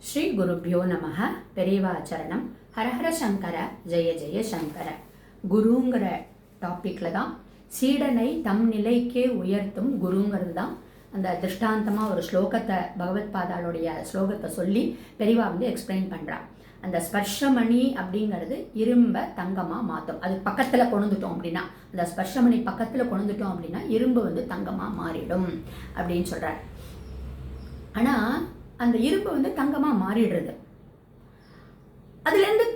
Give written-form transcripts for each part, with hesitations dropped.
ஸ்ரீ குருப்யோ நமஹ. பெரியவாச்சரணம். ஹரஹர சங்கர ஜெய ஜெய சங்கர. குருங்கிற டாப்பிக்கில் தான் சீடனை தம் நிலைக்கே உயர்த்தும் குருங்கிறது தான் அந்த திருஷ்டாந்தமாக ஒரு ஸ்லோகத்தை பகவத் பாதாளுடைய ஸ்லோகத்தை சொல்லி பெரியவா எக்ஸ்பிளைன் பண்ணுறா. அந்த ஸ்பர்ஷமணி அப்படிங்கிறது இரும்பை தங்கமாக மாற்றும். அது பக்கத்தில் கொண்டுட்டோம் அப்படின்னா, அந்த ஸ்பர்ஷமணி பக்கத்தில் கொண்டுட்டோம் அப்படின்னா இரும்பு தங்கமாக மாறிடும் அப்படின்னு சொல்கிறார். ஆனால் அந்த இரும்பு தங்கமாக மாறிடுறது. அதுலேருந்து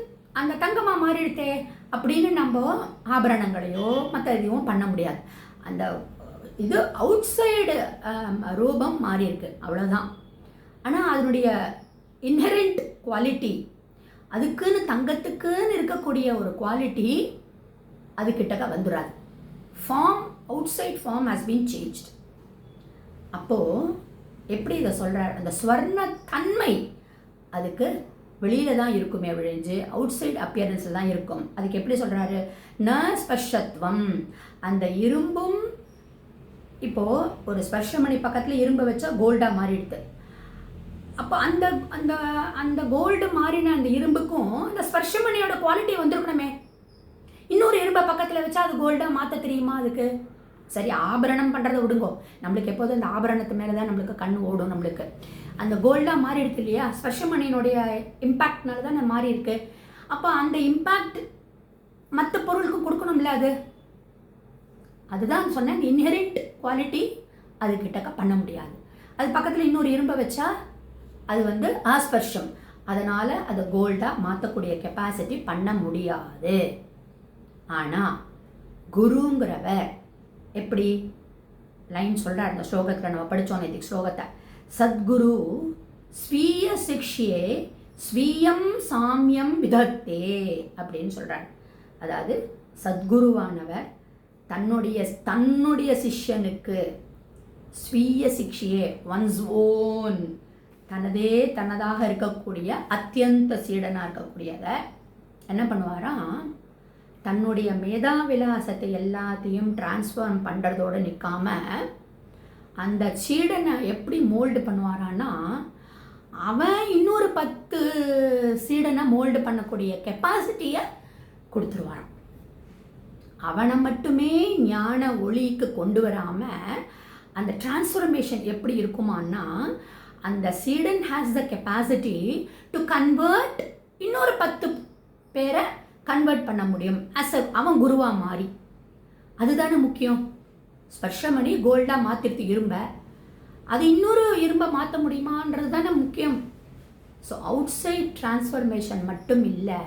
அந்த தங்கமாக மாறிடுதே அப்படின்னு நம்ம ஆபரணங்களையோ மற்ற எதையும் பண்ண முடியாது. அந்த இது அவுட் சைடு ரூபம் மாறி இருக்கு, அவ்வளோதான். ஆனால் அதனுடைய இன்ஹெரண்ட் குவாலிட்டி, அதுக்குன்னு தங்கத்துக்குன்னு இருக்கக்கூடிய ஒரு குவாலிட்டி அதுக்கிட்டக்க வந்துடாது. Form, outside form has been changed. அப்போது எப்படி இதை சொல்கிறார், அந்த ஸ்வர்ண தன்மை அதுக்கு வெளியில் தான் இருக்குமே விழிஞ்சு அவுட் சைட் அப்பியரன்ஸில் தான் இருக்கும். அதுக்கு எப்படி சொல்கிறாரு, ந ஸ்பர்ஷத்வம். அந்த இரும்பும் இப்போது ஒரு ஸ்பர்ஷமணி பக்கத்தில் இரும்பை வச்சா கோல்டாக மாறிடுது. அப்போ அந்த அந்த அந்த கோல்டு மாறின அந்த இரும்புக்கும் அந்த ஸ்பர்ஷமணியோட குவாலிட்டி வந்துருக்கணுமே. இன்னொரு இரும்பை பக்கத்தில் வச்சா அது கோல்டாக மாற்ற தெரியுமா அதுக்கு? சரி, ஆபரணம் பண்ணுறதை விடுங்கோ. நம்மளுக்கு எப்போதும் அந்த ஆபரணத்து மேலே தான் நம்மளுக்கு கண் ஓடும். நம்மளுக்கு அந்த கோல்டாக மாறி இருக்கு இல்லையா, ஸ்பர்ஷமணியினுடைய இம்பேக்ட்னால தான் மாறி இருக்கு. அப்போ அந்த இம்பேக்ட் மற்ற பொருளுக்கு கொடுக்கணும்ல. அதுதான் சொன்னேன், இன்ஹெரண்ட் குவாலிட்டி அதுக்கிட்டக்க பண்ண முடியாது. அது பக்கத்தில் இன்னொரு இரும்பை வச்சா அது ஆஸ்பர்ஷம், அதனால் அதை கோல்டாக மாற்றக்கூடிய கெப்பாசிட்டி பண்ண முடியாது. ஆனால் குருங்கிறவர் எப்படி லைன் சொல்கிறார் அந்த ஸ்லோகத்தில், நம்ம படித்தோம் நேற்றுக்கு ஸ்லோகத்தை. சத்குரு ஸ்வீய சிக்ஷியே ஸ்வீயம் சாமியம் விதத்தே அப்படின்னு சொல்கிறார். அதாவது சத்குருவானவர் தன்னுடைய சிஷ்யனுக்கு ஸ்வீய சிக்ஷியே, ஒன்ஸ் ஓன், தனதாக இருக்கக்கூடிய அத்தியந்த சீடனாக இருக்கக்கூடியதை என்ன பண்ணுவாராம், தன்னுடைய மேதாவிலாசத்தை எல்லாத்தையும் டிரான்ஸ்ஃபார்ம் பண்ணுறதோடு நிற்காம அந்த சீடனை எப்படி மோல்டு பண்ணுவாரான்னா, அவன் இன்னொரு 10 சீடனை மோல்டு பண்ணக்கூடிய கெப்பாசிட்டியை கொடுத்துருவாரான். அவனை மட்டுமே ஞான ஒளிக்கு கொண்டு வராமல் அந்த டிரான்ஸ்ஃபர்மேஷன் எப்படி இருக்குமான்னா, அந்த சீடன் has the capacity to convert இன்னொரு 10 பேரை கன்வெர்ட் பண்ண முடியும் அவன் குருவாக மாறி. அதுதானே முக்கியம். ஸ்பர்ஷமணி கோல்டாக மாற்றிடுது இரும்பை, அது இன்னொரு இரும்பை மாற்ற முடியுமான்றது தானே முக்கியம். ஸோ அவுட் சைட் டிரான்ஸ்ஃபர்மேஷன் மட்டும் இல்லை,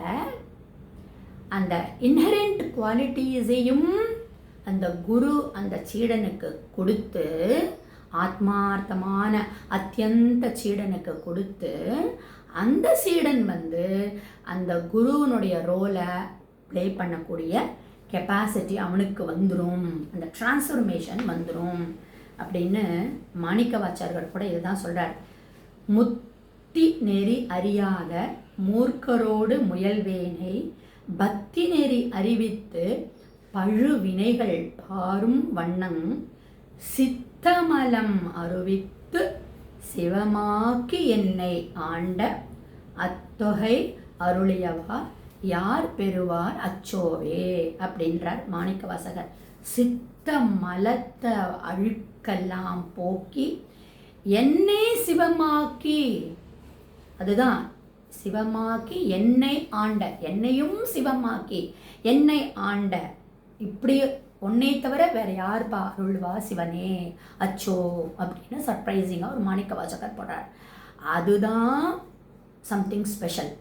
அந்த இன்ஹெரண்ட் குவாலிட்டிஸையும் அந்த குரு அந்த சீடனுக்கு கொடுத்து, ஆத்மார்த்தமான அத்தியந்த சீடனுக்கு கொடுத்து, அந்த சீடன் அந்த குருவனுடைய ரோலை ப்ளே பண்ணக்கூடிய கெப்பாசிட்டி அவனுக்கு வந்துடும், அந்த டிரான்ஸ்ஃபர்மேஷன் வந்துடும் அப்படின்னு மாணிக்கவாச்சாரியர் கூட இதுதான் சொல்கிறார். முத்தி நெறி அறியாத மூர்க்கரோடு முயல்வேனை பக்தி நெறி அறிவித்து பழு வினைகள் பாரும் வண்ணம் சித்தமலம் அருவித்து சிவமாக்கி என்னை ஆண்ட அத்தொகை அருளியவா யார் பெறுவார் அச்சோவே அப்படின்றார் மாணிக்கவாசகர். சித்த மலத்தை அழுக்கெல்லாம் போக்கி என்னை சிவமாக்கி, அதுதான் சிவமாக்கி என்னை ஆண்ட, என்னையும் சிவமாக்கி என்னை ஆண்ட, இப்படி உன்னை தவிர வேற யார்பா அருள்வா சிவனே அச்சோ அப்படின்னு சர்ப்ரைசிங்காக ஒரு மாணிக்க வாசகர் போடுறார். அதுதான் சம்திங் ஸ்பெஷல்,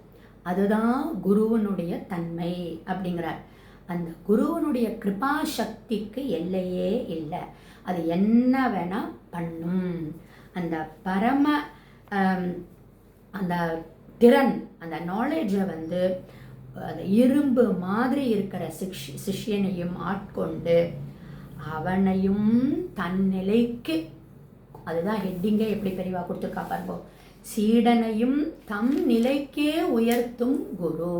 அதுதான் குருவனுடைய தன்மை அப்படிங்கிறார். அந்த குருவனுடைய கிருபா சக்திக்கு எல்லையே இல்லை, அது என்ன வேணால் பண்ணும். அந்த பரம அந்த திறன், அந்த நாலேஜை அந்த இரும்பு மாதிரி இருக்கிற சிஷ்யனையும் ஆட்கொண்டு அவனையும் தன் நிலைக்கு, அதுதான் ஹெட்டிங்கே எப்படி பெரியவா கொடுத்துருக்கா பாருங்க, சீடனையும் தம் நிலைக்கே உயர்த்தும் குரு.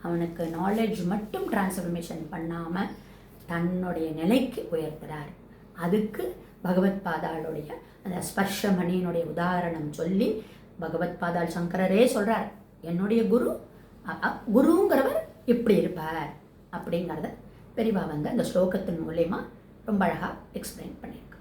அவனுக்கு நாலேஜ் மட்டும் டிரான்ஸ்ஃபர்மேஷன் பண்ணாமல் தன்னுடைய நிலைக்கு உயர்த்துறார். அதுக்கு பகவத் பாதாளுடைய அந்த ஸ்பர்ஷமணியினுடைய உதாரணம் சொல்லி பகவத் பாதாள் சங்கரரே சொல்கிறார், என்னுடைய குருங்கிறவர் இப்படி இருப்பார் அப்படிங்கிறத பெரியவா வந்து அந்த ஸ்லோகத்தின் மூலயமா ரொம்ப அழகாக எக்ஸ்பிளைன் பண்ணியிருக்காங்க.